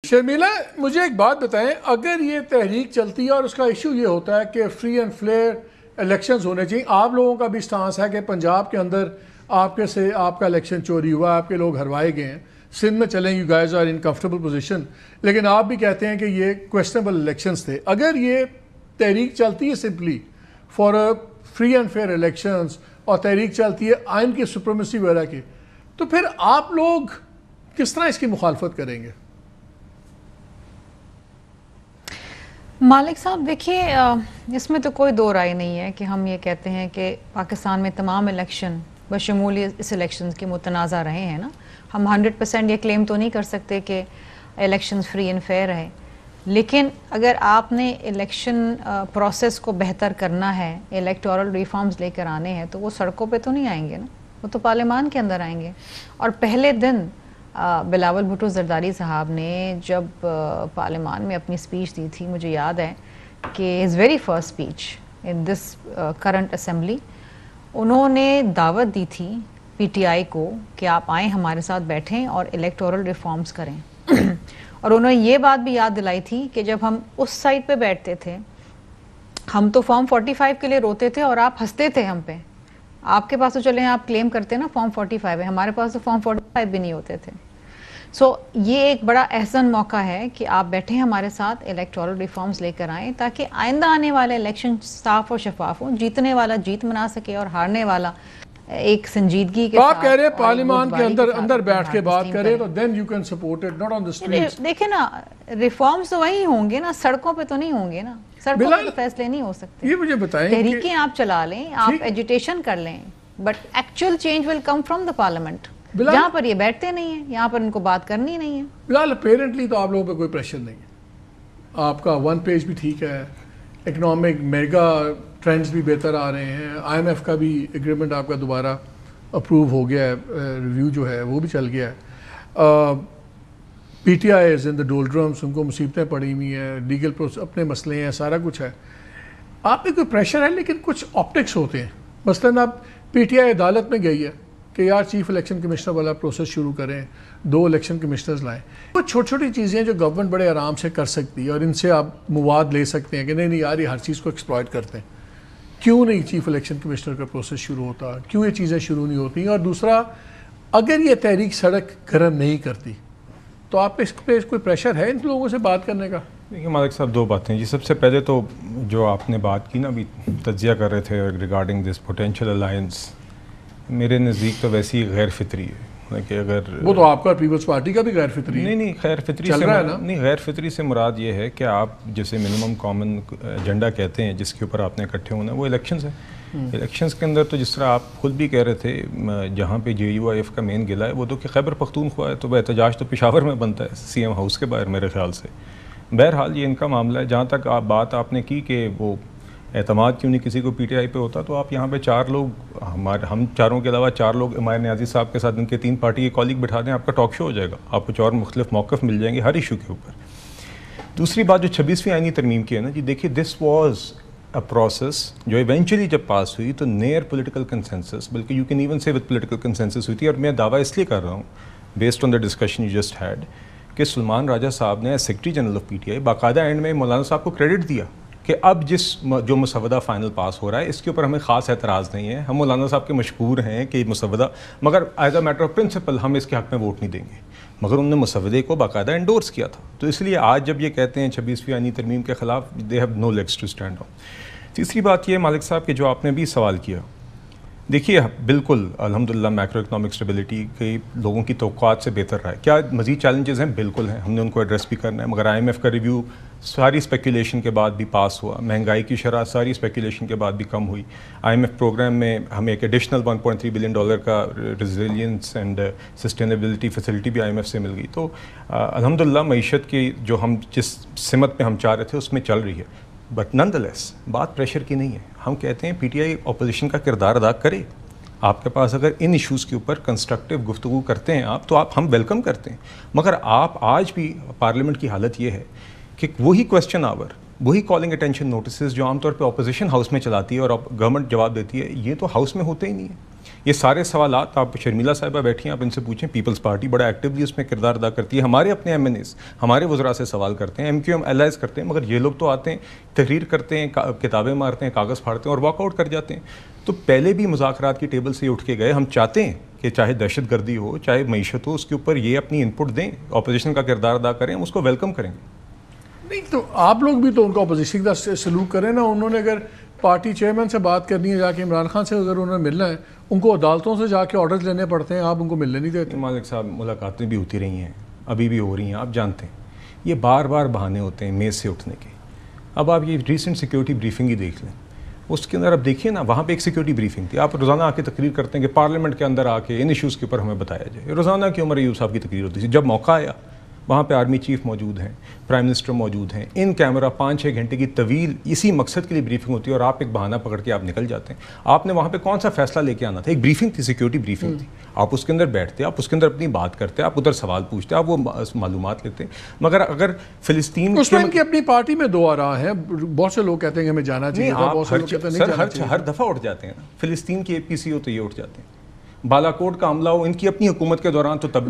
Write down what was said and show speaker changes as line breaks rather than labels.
شرمیلا مجھے ایک بات بتائیں، اگر یہ تحریک چلتی ہے اور اس کا ایشو یہ ہوتا ہے کہ فری اینڈ فیئر الیکشنز ہونے چاہیے، آپ لوگوں کا بھی سٹانس ہے کہ پنجاب کے اندر آپ کا الیکشن چوری ہوا، آپ کے لوگ ہروائے گئے ہیں، سندھ میں چلیں you guys are in comfortable position, لیکن آپ بھی کہتے ہیں کہ یہ کویسچنبل الیکشنز تھے. اگر یہ تحریک چلتی ہے simply for free and fair elections اور تحریک چلتی ہے آئین کی سپریمیسی وغیرہ کی، تو پھر آپ لوگ کس طرح اس کی مخالفت کریں گے؟
مالک صاحب دیکھیے، اس میں تو کوئی دو رائے نہیں ہے کہ ہم یہ کہتے ہیں کہ پاکستان میں تمام الیکشن بشمول اس الیکشن کے متنازع رہے ہیں نا. ہم 100% یہ کلیم تو نہیں کر سکتے کہ الیکشنز فری اینڈ فیئر رہے، لیکن اگر آپ نے الیکشن پروسیس کو بہتر کرنا ہے، الیکٹورل ریفارمز لے کر آنے ہیں، تو وہ سڑکوں پہ تو نہیں آئیں گے نا، وہ تو پارلیمان کے اندر آئیں گے. اور پہلے دن بلاول بھٹو زرداری صاحب نے جب پارلیمان میں اپنی سپیچ دی تھی، مجھے یاد ہے کہ his very first speech in this current assembly, انہوں نے دعوت دی تھی پی ٹی آئی کو کہ آپ آئیں ہمارے ساتھ بیٹھیں اور الیکٹورل ریفارمز کریں. اور انہوں نے یہ بات بھی یاد دلائی تھی کہ جب ہم اس سائڈ پہ بیٹھتے تھے، ہم تو فارم 45 کے لیے روتے تھے اور آپ ہنستے تھے ہم پہ. آپ کے پاس تو چلیں آپ کلیم کرتے نا فارم 45 ہے، ہمارے پاس تو فارم 45 بھی نہیں ہوتے تھے. سو یہ ایک بڑا احسن موقع ہے کہ آپ بیٹھیں ہمارے ساتھ، الیکٹورل ریفارمز لے کر آئیں تاکہ آئندہ آنے والے الیکشن صاف اور شفاف ہوں، جیتنے والا جیت منا سکے اور ہارنے والا ایک سنجیدگی کے ساتھ.
آپ کہہ رہے ہیں پارلیمان کے اندر بیٹھ کے بات کریں تو then you can support it, not on the streets.
دیکھیں نا، ریفارمز تو وہیں ہوں گے نا، سڑکوں پہ تو نہیں ہوں گے نا، سڑکوں پہ تو فیصلے نہیں ہو سکتے.
یہ مجھے بتائیں،
تحریکیں آپ چلا لیں، آپ ایجیٹیشن کر لیں، but actual change will come from the parliament. یہاں پر یہ بیٹھتے نہیں ہیں، یہاں پر ان کو بات کرنی نہیں ہے.
بلال اپیرنٹلی تو آپ لوگوں پہ کوئی پریشر نہیں ہے، آپ کا ون پیج بھی ٹھیک ہے، اکنامک میگا ٹرینڈز بھی بہتر آ رہے ہیں، آئی ایم ایف کا بھی ایگریمنٹ آپ کا دوبارہ اپروو ہو گیا ہے، ریویو جو ہے وہ بھی چل گیا ہے. پی ٹی آئی از ان دا ڈولڈرمس، ان کو مصیبتیں پڑی ہوئی ہیں، لیگل پروسیس اپنے مسئلے ہیں، سارا کچھ ہے. آپ پہ کوئی پریشر ہے لیکن کچھ آپٹکس ہوتے ہیں. مثلاً اب پی ٹی آئی عدالت میں گئی ہے کہ یار چیف الیکشن کمشنر والا پروسیس شروع کریں، 2 الیکشن کمشنرز لائیں. وہ چھوٹی چھوٹی چیزیں جو گورنمنٹ بڑے آرام سے کر سکتی ہے اور ان سے آپ مواد لے سکتے ہیں کہ نہیں یار یہ ہر چیز کو ایکسپلائٹ کرتے ہیں. کیوں نہیں چیف الیکشن کمشنر کا پروسیس شروع ہوتا؟ کیوں یہ چیزیں شروع نہیں ہوتی؟ اور دوسرا، اگر یہ تحریک سڑک گرم نہیں کرتی تو آپ پہ اس پہ کوئی پریشر ہے ان لوگوں سے بات کرنے کا؟
دیکھیے مالک صاحب، 2 باتیں جی. سب سے پہلے تو جو آپ نے بات کی نا، ابھی تجزیہ کر رہے تھے ریگارڈنگ دس پوٹینشیل الائنس، میرے نزدیک تو ویسی غیر فطری ہے کہ اگر
وہ تو آپ کا پیپلز پارٹی کا بھی غیر فطری ہے.
نہیں غیر فطری سے نہیں، غیر فطری سے مراد یہ ہے کہ آپ جیسے منیمم کامن ایجنڈا کہتے ہیں جس کے اوپر آپ نے اکٹھے ہونا ہے، وہ الیکشنز ہیں. الیکشنز کے اندر تو جس طرح آپ خود بھی کہہ رہے تھے، جہاں پہ جے یو آئی ایف کا مین گلا ہے وہ تو کہ خیبر پختونخوا ہے، تو وہ احتجاج تو پشاور میں بنتا ہے سی ایم ہاؤس کے باہر میرے خیال سے. بہرحال یہ ان کا معاملہ ہے. جہاں تک آپ نے کی کہ وہ اعتماد کیوں نہیں کسی کو پی ٹی آئی پہ ہوتا، تو آپ یہاں پہ 4 لوگ، ہم چاروں کے علاوہ 4 لوگ عمار نیازی صاحب کے ساتھ ان کے 3 پارٹی کے کالیگ بٹھا دیں، آپ کا ٹاک شو ہو جائے گا. آپ کو 4 مختلف موقف مل جائیں گے ہر ایشو کے اوپر. دوسری بات جو 26ویں آئینی ترمیم کی ہے نا جی، دیکھیے دس واز اے پروسیس جو ایونچولی جب پاس ہوئی تو نیئر پولیٹیکل کنسنسس، بلکہ یو کین ایون سے وتھ پولیٹیکل کنسنسس ہوئی تھی. اور میں دعویٰ اس لیے کر رہا ہوں based on the discussion you just had کہ سلمان راجہ صاحب نے secretary general of P T I باقاعدہ اینڈ میں مولانا صاحب کو کریڈٹ دیا کہ اب جو مسودہ فائنل پاس ہو رہا ہے اس کے اوپر ہمیں خاص اعتراض نہیں ہے، ہم مولانا صاحب کے مشکور ہیں کہ مسودہ، مگر as a matter of principle ہم اس کے حق میں ووٹ نہیں دیں گے. مگر انہوں نے مسودے کو باقاعدہ انڈورس کیا تھا. تو اس لیے آج جب یہ کہتے ہیں 26ویں آئینی ترمیم کے خلاف، they have no legs to stand on. تیسری بات یہ مالک صاحب کہ جو آپ نے بھی سوال کیا، دیکھیے بالکل الحمدللہ میکرو اکنامک اسٹیبلٹی کے لوگوں کی توقعات سے بہتر رہا ہے. کیا مزید چیلنجز ہیں؟ بالکل ہیں، ہم نے ان کو ایڈریس بھی کرنا ہے. مگر آئی ایم ایف کا ریویو ساری اسپیکولیشن کے بعد بھی پاس ہوا، مہنگائی کی شرح ساری اسپیکولیشن کے بعد بھی کم ہوئی. آئی ایم ایف پروگرام میں ہمیں ایک ایڈیشنل $1.3 بلین کا ریزیلینس اینڈ سسٹینیبلٹی فیسلٹی بھی آئی ایم ایف سے مل گئی. تو الحمدللہ معیشت کی جو ہم جس سمت میں ہم چاہ رہے تھے اس میں چل رہی ہے. بٹ نن دا لیس بات پریشر کی نہیں ہے. ہم کہتے ہیں پی ٹی آئی اپوزیشن کا کردار ادا کرے. آپ کے پاس اگر ان ایشوز کے اوپر کنسٹرکٹیو گفتگو کرتے ہیں آپ، تو ہم ویلکم کرتے ہیں. مگر آپ آج بھی پارلیمنٹ کی حالت یہ ہے کہ وہی کویسچن آور وہی کالنگ اٹینشن نوٹسز جو عام طور پہ اپوزیشن ہاؤس میں چلاتی ہے اور گورنمنٹ جواب دیتی ہے، یہ تو ہاؤس میں ہوتے ہی نہیں ہیں. یہ سارے سوالات آپ شرمیلا صاحبہ بیٹھی ہیں، آپ ان سے پوچھیں. پیپلز پارٹی بڑا ایکٹیولی اس میں کردار ادا کرتی ہے. ہمارے اپنے ایم این ایز ہمارے وزراء سے سوال کرتے ہیں، ایم کیو ایم الائز کرتے ہیں، مگر یہ لوگ تو آتے ہیں، تقریر کرتے ہیں، کتابیں مارتے ہیں، کاغذ پھاڑتے ہیں اور واک آؤٹ کر جاتے ہیں. تو پہلے بھی مذاکرات کی ٹیبل سے اٹھ کے گئے. ہم چاہتے ہیں کہ چاہے دہشت گردی ہو، چاہے معیشت ہو، اس کے اوپر یہ اپنی ان پٹ دیں، اپوزیشن کا کردار ادا کریں، ہم اس کو ویلکم کریں گے.
نہیں تو آپ لوگ بھی تو ان کا اپوزیشن کا سلوک کریں نا. انہوں نے اگر پارٹی چیئرمین سے بات کرنی ہے، جا کے عمران خان سے اگر انہوں نے ملنا ہے، ان کو عدالتوں سے جا کے آرڈرز لینے پڑتے ہیں، آپ ان کو ملنے نہیں دیتے.
مالک صاحب ملاقاتیں بھی ہوتی رہی ہیں، ابھی بھی ہو رہی ہیں، آپ جانتے ہیں. یہ بار بار بہانے ہوتے ہیں میز سے اٹھنے کے. اب آپ یہ ریسنٹ سیکیورٹی بریفنگ ہی دیکھ لیں، اس کے اندر اب دیکھیے نا، وہاں پہ ایک سیکیورٹی بریفنگ تھی. آپ روزانہ آ کے تقریر کرتے ہیں کہ پارلیمنٹ کے اندر آ کے ان ایشوز کے اوپر ہمیں بتایا جائے. روزانہ کی عمر ایوب صاحب کی تقریر ہوتی تھی. جب موقع آیا وہاں پہ آرمی چیف موجود ہیں، پرائم منسٹر موجود ہیں، ان کیمرہ 5-6 گھنٹے کی طویل اسی مقصد کے لیے بریفنگ ہوتی ہے اور آپ ایک بہانہ پکڑ کے آپ نکل جاتے ہیں. آپ نے وہاں پہ کون سا فیصلہ لے کے آنا تھا؟ ایک بریفنگ تھی، سیکیورٹی بریفنگ تھی. آپ اس کے اندر بیٹھتے، آپ اس کے اندر اپنی بات کرتے، آپ ادھر سوال پوچھتے، آپ وہ معلومات لیتے. مگر اگر فلسطین
اس میں ان کی اپنی پارٹی میں دو آراء ہیں. بہت سے لوگ کہتے ہیں کہ ہمیں جانا چاہیے تھا، بہت سے لوگ کہتے ہیں نہیں جانا چاہیے.
ہر دفعہ اٹھ جاتے ہیں. فلسطین کی اے پی سی ہو تو یہ اٹھ جاتے ہیں، بالا کوٹ کا عملہ ہو، ان کی اپنی حکومت کے دوران تو تب